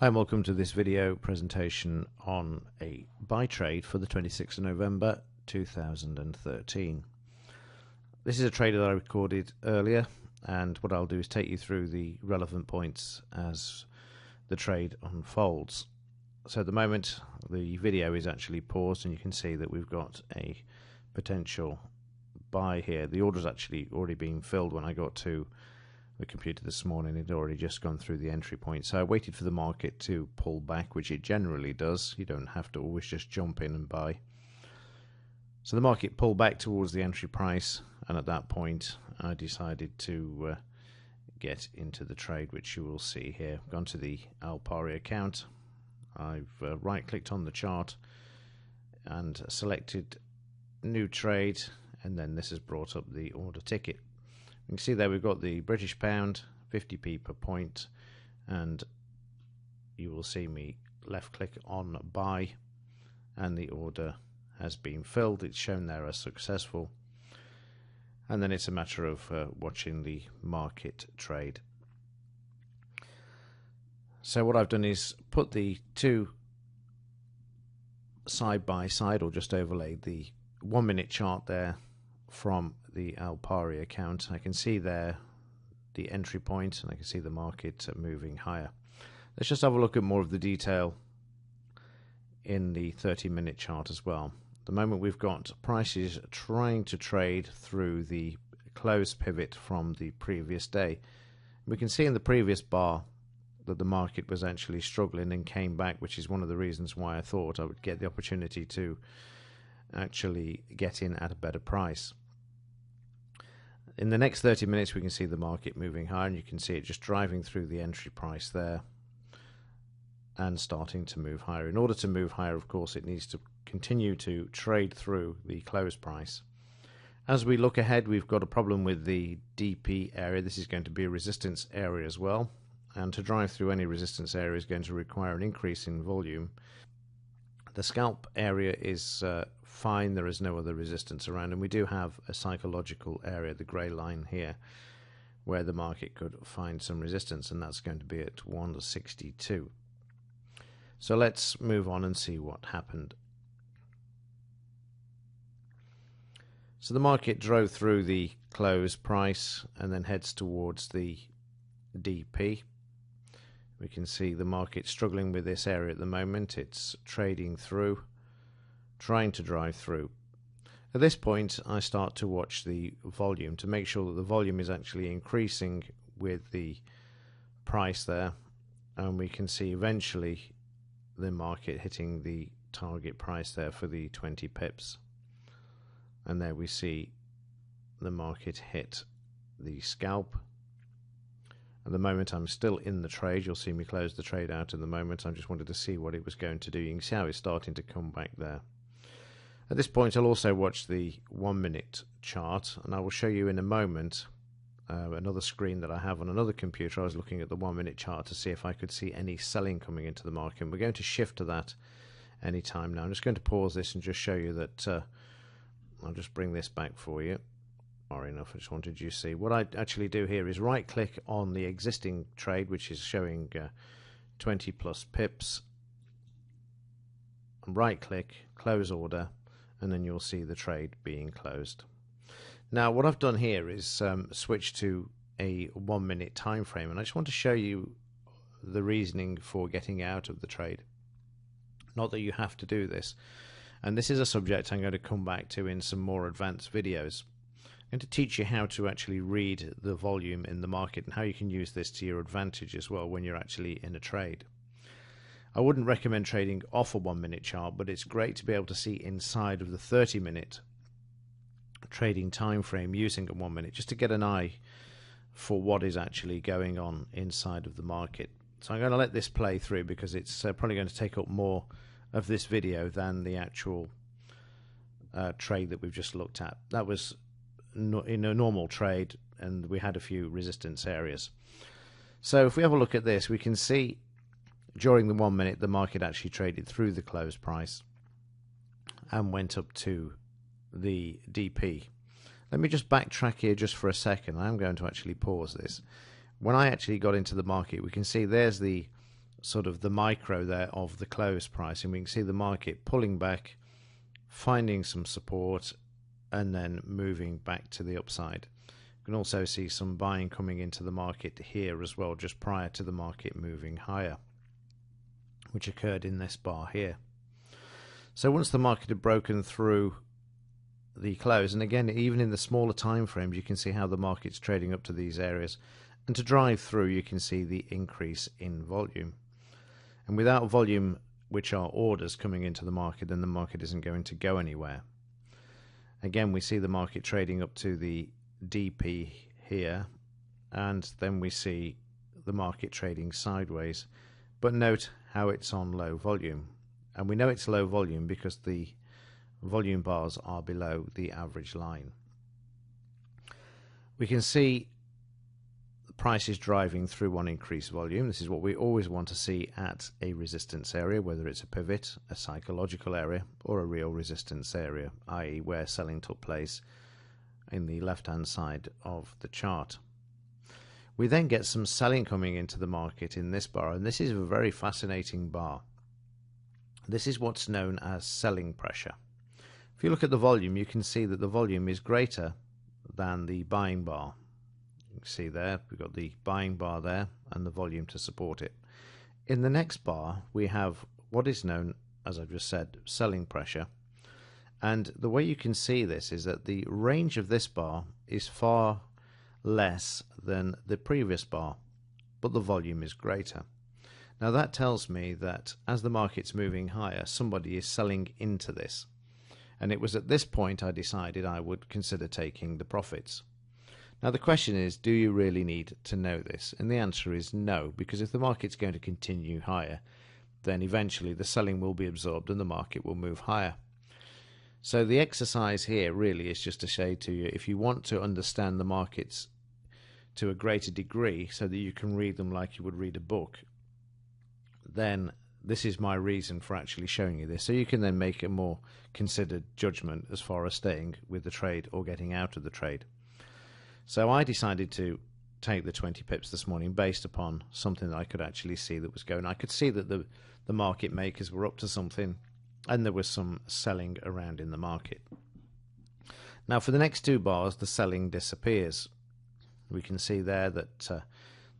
Hi and welcome to this video presentation on a buy trade for the 26th of November 2013. This is a trade that I recorded earlier, and what I'll do is take you through the relevant points as the trade unfolds. So at the moment the video is actually paused and you can see that we've got a potential buy here. The order's actually already been filled when I got to the computer this morning. It had already just gone through the entry point, so I waited for the market to pull back, which it generally does. You don't have to always just jump in and buy. So the market pulled back towards the entry price, and at that point I decided to get into the trade, which you will see here. I've gone to the Alpari account, I've right clicked on the chart and selected new trade, and then this has brought up the order ticket. You can see there we've got the British pound, 50p per point, and you will see me left click on buy and the order has been filled. It's shown there as successful, and then it's a matter of watching the market trade. So what I've done is put the two side by side, or just overlaid the 1 minute chart there from the Alpari account. I can see there the entry point and I can see the market moving higher. Let's just have a look at more of the detail in the 30-minute chart as well. At the moment we've got prices trying to trade through the close pivot from the previous day. We can see in the previous bar that the market was actually struggling and came back, which is one of the reasons why I thought I would get the opportunity to actually get in at a better price. In the next 30 minutes we can see the market moving higher, and you can see it just driving through the entry price there and starting to move higher. In order to move higher, of course, it needs to continue to trade through the close price. As we look ahead, we've got a problem with the DP area. This is going to be a resistance area as well, and to drive through any resistance area is going to require an increase in volume. The scalp area is fine, there is no other resistance around, and we do have a psychological area, the grey line here, where the market could find some resistance, and that's going to be at 162. So let's move on and see what happened. So the market drove through the close price and then heads towards the DP. We can see the market struggling with this area at the moment. It's trading through, trying to drive through. At this point I start to watch the volume to make sure that the volume is actually increasing with the price there, and we can see eventually the market hitting the target price there for the 20 pips, and there we see the market hit the scalp. At the moment I'm still in the trade. You'll see me close the trade out in the moment. I just wanted to see what it was going to do. You can see how it's starting to come back there. At this point I'll also watch the 1 minute chart, and I will show you in a moment another screen that I have on another computer. I was looking at the 1 minute chart to see if I could see any selling coming into the market, and we're going to shift to that any time now. I'm just going to pause this and just show you that I'll just bring this back for you. Enough. I just wanted you to see what I actually do here is right click on the existing trade, which is showing 20 plus pips, and right click, close order, and then you'll see the trade being closed. Now what I've done here is switch to a 1 minute time frame, and I just want to show you the reasoning for getting out of the trade. Not that you have to do this, and this is a subject I'm going to come back to in some more advanced videos. I'm going to teach you how to actually read the volume in the market and how you can use this to your advantage as well when you're actually in a trade. I wouldn't recommend trading off a 1 minute chart, but it's great to be able to see inside of the 30-minute trading time frame using a 1 minute, just to get an eye for what is actually going on inside of the market. So I'm going to let this play through because it's probably going to take up more of this video than the actual trade that we've just looked at. That was in a normal trade, and we had a few resistance areas. So if we have a look at this, we can see during the 1 minute the market actually traded through the close price and went up to the DP. Let me just backtrack here just for a second. I'm going to actually pause this. When I actually got into the market, we can see there's the sort of the micro there of the close price, and we can see the market pulling back, finding some support, and then moving back to the upside. You can also see some buying coming into the market here as well, just prior to the market moving higher, which occurred in this bar here. So once the market had broken through the close, and again, even in the smaller time frames, you can see how the market's trading up to these areas, and to drive through, you can see the increase in volume. And without volume, which are orders coming into the market, then the market isn't going to go anywhere. Again, we see the market trading up to the DP here, and then we see the market trading sideways. But note how it's on low volume. And we know it's low volume because the volume bars are below the average line. We can see the price is driving through on increased volume. This is what we always want to see at a resistance area, whether it's a pivot, a psychological area, or a real resistance area, i.e. where selling took place in the left-hand side of the chart. We then get some selling coming into the market in this bar, and this is a very fascinating bar. This is what's known as selling pressure. If you look at the volume, you can see that the volume is greater than the buying bar. You can see there, we've got the buying bar there and the volume to support it. In the next bar, we have what is known, as I've just said, selling pressure. And the way you can see this is that the range of this bar is far less than the previous bar, but the volume is greater. Now that tells me that as the market's moving higher, somebody is selling into this. And it was at this point I decided I would consider taking the profits. Now the question is, do you really need to know this? And the answer is no, because if the market's going to continue higher, then eventually the selling will be absorbed and the market will move higher. So the exercise here really is just to say to you, if you want to understand the markets to a greater degree so that you can read them like you would read a book, then this is my reason for actually showing you this, so you can then make a more considered judgment as far as staying with the trade or getting out of the trade. So I decided to take the 20 pips this morning based upon something that I could actually see that was going. I could see that the market makers were up to something, and there was some selling around in the market. Now for the next two bars, the selling disappears. We can see there that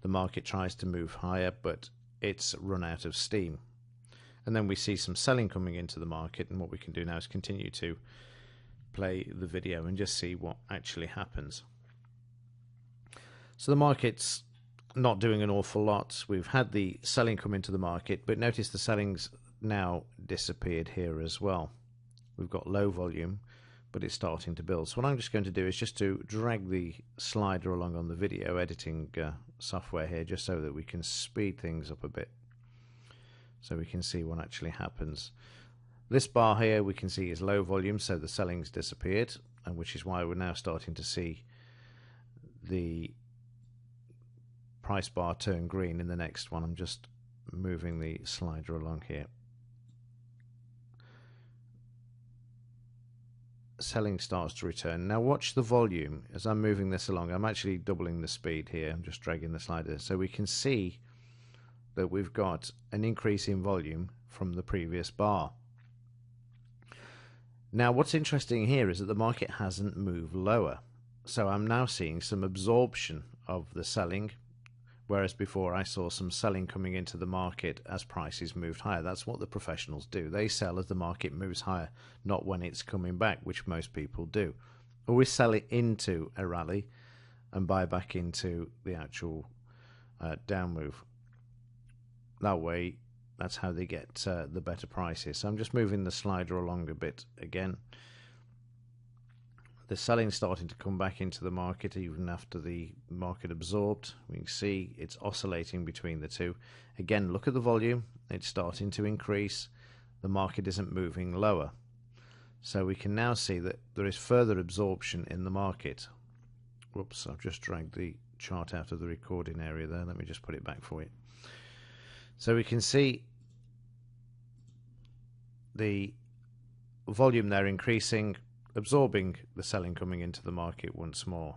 the market tries to move higher, but it's run out of steam. And then we see some selling coming into the market, and what we can do now is continue to play the video and just see what actually happens. So the market's not doing an awful lot. We've had the selling come into the market, but notice the selling's now disappeared here as well. We've got low volume, but it's starting to build. So what I'm just going to do is just to drag the slider along on the video editing software here, just so that we can speed things up a bit, so we can see what actually happens. This bar here we can see is low volume, so the selling's disappeared, and which is why we're now starting to see the price bar turn green in the next one. I'm just moving the slider along here. Selling starts to return. Now watch the volume as I'm moving this along. I'm actually doubling the speed here. I'm just dragging the slider so we can see that we've got an increase in volume from the previous bar. Now what's interesting here is that the market hasn't moved lower, so I'm now seeing some absorption of the selling, whereas before I saw some selling coming into the market as prices moved higher. That's what the professionals do. They sell as the market moves higher, not when it's coming back, which most people do. Always sell it into a rally and buy back into the actual down move. That way, that's how they get the better prices. So I'm just moving the slider along a bit again. The selling starting to come back into the market even after the market absorbed. We can see it's oscillating between the two. Again, look at the volume. It's starting to increase. The market isn't moving lower. So we can now see that there is further absorption in the market. Whoops, I've just dragged the chart out of the recording area there. Let me just put it back for you. So we can see the volume there increasing, absorbing the selling coming into the market once more.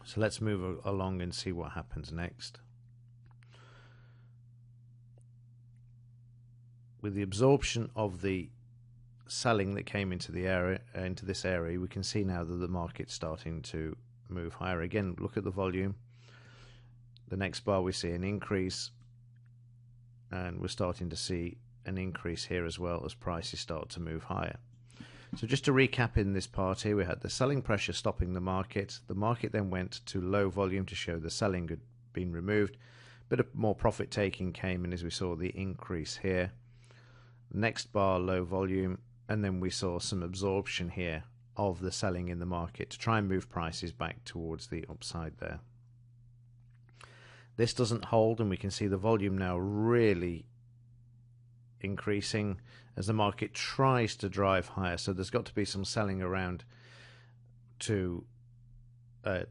So let's move along and see what happens next. with the absorption of the selling that came into the area, into this area, we can see now that the market's starting to move higher again. Look at the volume. The next bar we see an increase, and we're starting to see an increase here as well as prices start to move higher. So just to recap, in this part here we had the selling pressure stopping the market. The market then went to low volume to show the selling had been removed. A bit of more profit taking came in as we saw the increase here. Next bar, low volume, and then we saw some absorption here of the selling in the market to try and move prices back towards the upside there. This doesn't hold, and we can see the volume now really increasing as the market tries to drive higher. So there's got to be some selling around to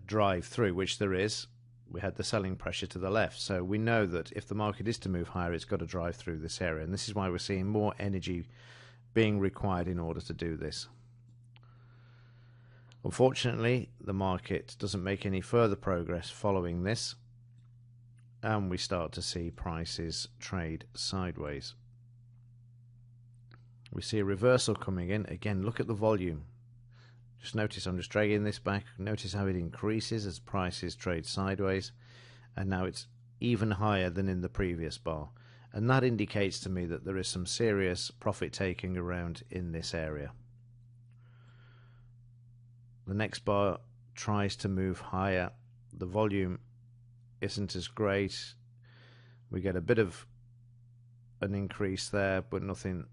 drive through, which there is. We had the selling pressure to the left, so we know that if the market is to move higher, it's got to drive through this area, and this is why we're seeing more energy being required in order to do this. Unfortunately, the market doesn't make any further progress following this, and we start to see prices trade sideways. We see a reversal coming in. Again, look at the volume. Just notice I'm just dragging this back. Notice how it increases as prices trade sideways, and now it's even higher than in the previous bar. And that indicates to me that there is some serious profit taking around in this area. The next bar tries to move higher. The volume isn't as great. We get a bit of an increase there, but nothing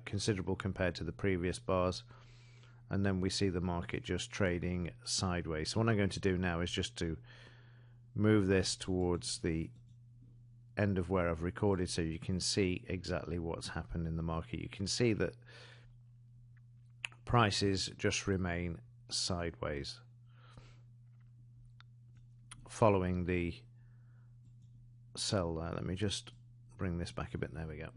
considerable compared to the previous bars. And then we see the market just trading sideways. So what I'm going to do now is just to move this towards the end of where I've recorded so you can see exactly what's happened in the market. You can see that prices just remain sideways following the sell there. Let me just bring this back a bit. There we go.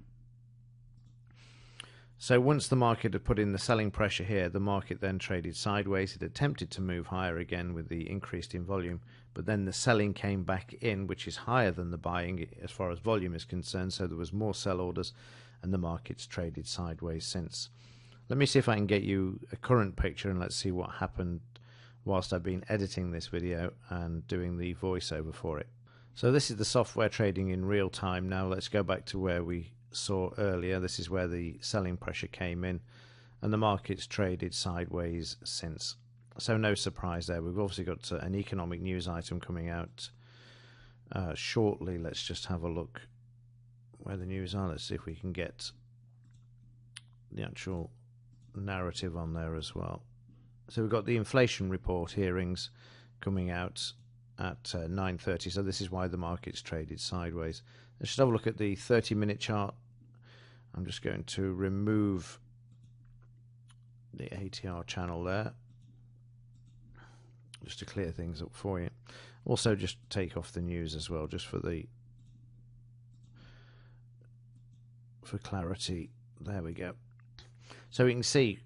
So once the market had put in the selling pressure here, the market then traded sideways. It attempted to move higher again with the increase in volume, but then the selling came back in, which is higher than the buying as far as volume is concerned. So there was more sell orders, and the market's traded sideways since. Let me see if I can get you a current picture, and let's see what happened whilst I've been editing this video and doing the voiceover for it. So this is the software trading in real time. Now let's go back to where we saw earlier. This is where the selling pressure came in, and the market's traded sideways since. So no surprise there. We've obviously got an economic news item coming out shortly. Let's just have a look where the news are. Let's see if we can get the actual narrative on there as well. So we've got the inflation report hearings coming out at 9:30. So this is why the market's traded sideways. Let's just have a look at the 30-minute chart. I'm just going to remove the ATR channel there just to clear things up for you. Also just take off the news as well, just for clarity. There we go. So we can see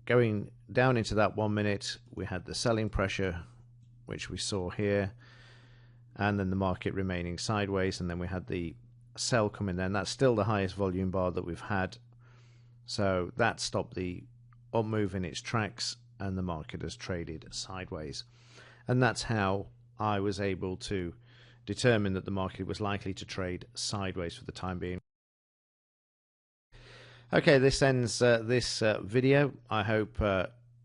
going down into that 1 minute, we had the selling pressure, which we saw here, and then the market remaining sideways, and then we had the sell come in there, and that's still the highest volume bar that we've had. So that stopped the up move in its tracks, and the market has traded sideways. And that's how I was able to determine that the market was likely to trade sideways for the time being. Okay, this ends this video. I hope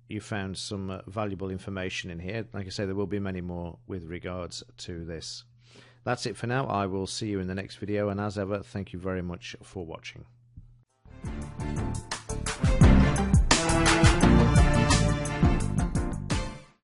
you found some valuable information in here. Like I say, there will be many more with regards to this. That's it for now. I will see you in the next video, and as ever, thank you very much for watching.